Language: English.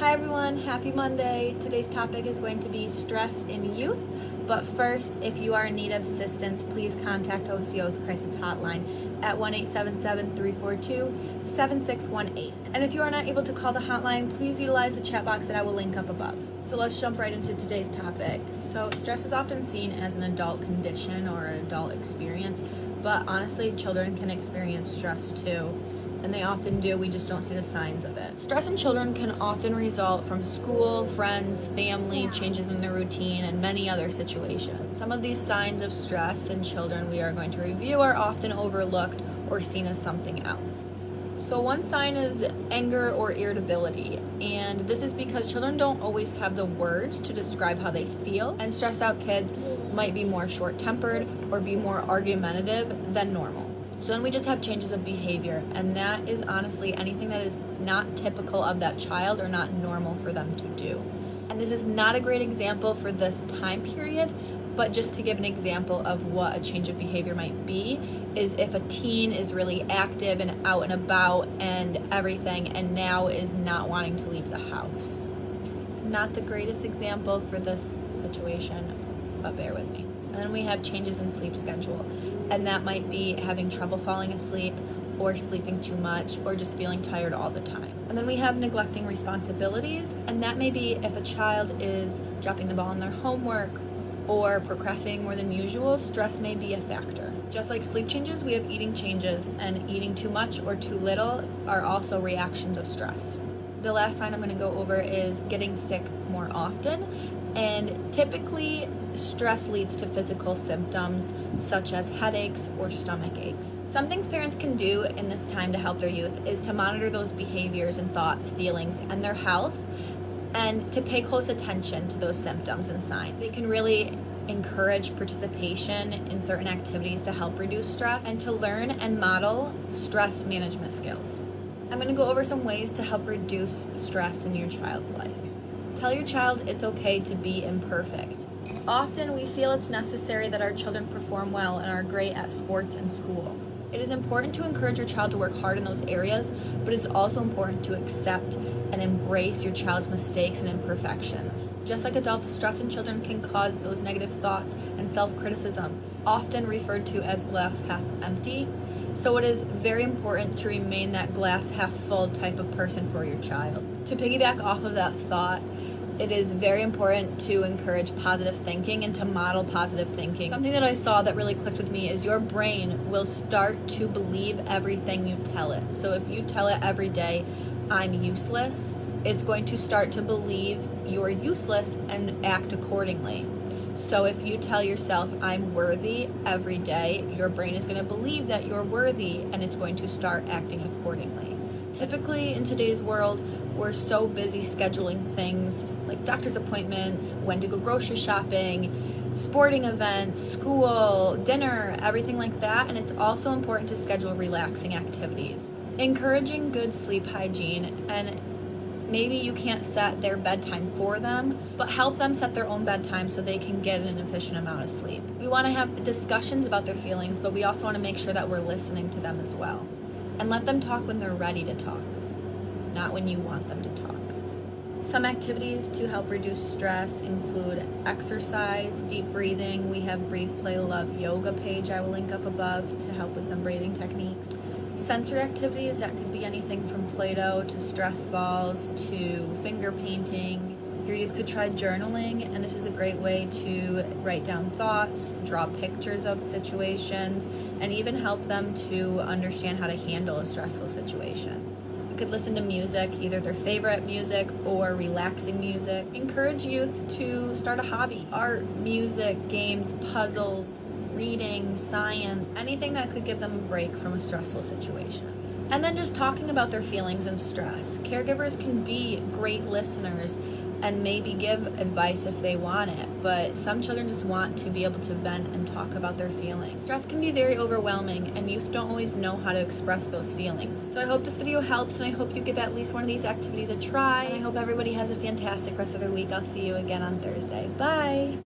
Hi everyone, happy Monday. Today's topic is going to be stress in youth. But first, if you are in need of assistance, please contact OCO's Crisis Hotline at 1-877-342-7618. And if you are not able to call the hotline, please utilize the chat box that I will link up above. So let's jump right into today's topic. So stress is often seen as an adult condition or an adult experience, but honestly, children can experience stress too. And they often do, we just don't see the signs of it. Stress in children can often result from school, friends, family, changes in their routine, and many other situations. Some of these signs of stress in children we are going to review are often overlooked or seen as something else. So one sign is anger or irritability, and this is because children don't always have the words to describe how they feel, and stressed out kids might be more short-tempered or be more argumentative than normal. So then we just have changes of behavior, and that is honestly anything that is not typical of that child or not normal for them to do. And this is not a great example for this time period, but just to give an example of what a change of behavior might be, is if a teen is really active and out and about and everything, and now is not wanting to leave the house. Not the greatest example for this situation, but bear with me. And then we have changes in sleep schedule. And that might be having trouble falling asleep or sleeping too much or just feeling tired all the time. And then we have neglecting responsibilities, and that may be if a child is dropping the ball on their homework or procrastinating more than usual. Stress may be a factor. Just like sleep changes, we have eating changes, and eating too much or too little are also reactions of stress. The last sign I'm going to go over is getting sick more often, and typically stress leads to physical symptoms such as headaches or stomach aches. Some things parents can do in this time to help their youth is to monitor those behaviors and thoughts, feelings, and their health, and to pay close attention to those symptoms and signs. They can really encourage participation in certain activities to help reduce stress and to learn and model stress management skills. I'm going to go over some ways to help reduce stress in your child's life. Tell your child it's okay to be imperfect. Often we feel it's necessary that our children perform well and are great at sports and school. It is important to encourage your child to work hard in those areas, but it's also important to accept and embrace your child's mistakes and imperfections. Just like adults, stress in children can cause those negative thoughts and self-criticism, often referred to as glass half empty. So it is very important to remain that glass half full type of person for your child. To piggyback off of that thought, it is very important to encourage positive thinking and to model positive thinking. Something that I saw that really clicked with me is your brain will start to believe everything you tell it. So if you tell it every day, I'm useless, it's going to start to believe you're useless and act accordingly. So if you tell yourself, I'm worthy every day, your brain is going to believe that you're worthy and it's going to start acting accordingly. Typically in today's world, we're so busy scheduling things like doctor's appointments, when to go grocery shopping, sporting events, school, dinner, everything like that. And it's also important to schedule relaxing activities. Encouraging good sleep hygiene, and maybe you can't set their bedtime for them, but help them set their own bedtime so they can get an efficient amount of sleep. We want to have discussions about their feelings, but we also want to make sure that we're listening to them as well. And let them talk when they're ready to talk, not when you want them to talk. Some activities to help reduce stress include exercise, deep breathing. We have Breathe, Play, Love yoga page I will link up above to help with some breathing techniques. Sensory activities, that could be anything from Play-Doh to stress balls to finger painting. Your youth could try journaling, and this is a great way to write down thoughts, draw pictures of situations, and even help them to understand how to handle a stressful situation. You could listen to music, either their favorite music or relaxing music. Encourage youth to start a hobby. Art, music, games, puzzles, reading, science, anything that could give them a break from a stressful situation. And then just talking about their feelings and stress. Caregivers can be great listeners and maybe give advice if they want it, but some children just want to be able to vent and talk about their feelings. Stress can be very overwhelming, and youth don't always know how to express those feelings. So I hope this video helps, and I hope you give at least one of these activities a try, and I hope everybody has a fantastic rest of their week. I'll see you again on Thursday. Bye!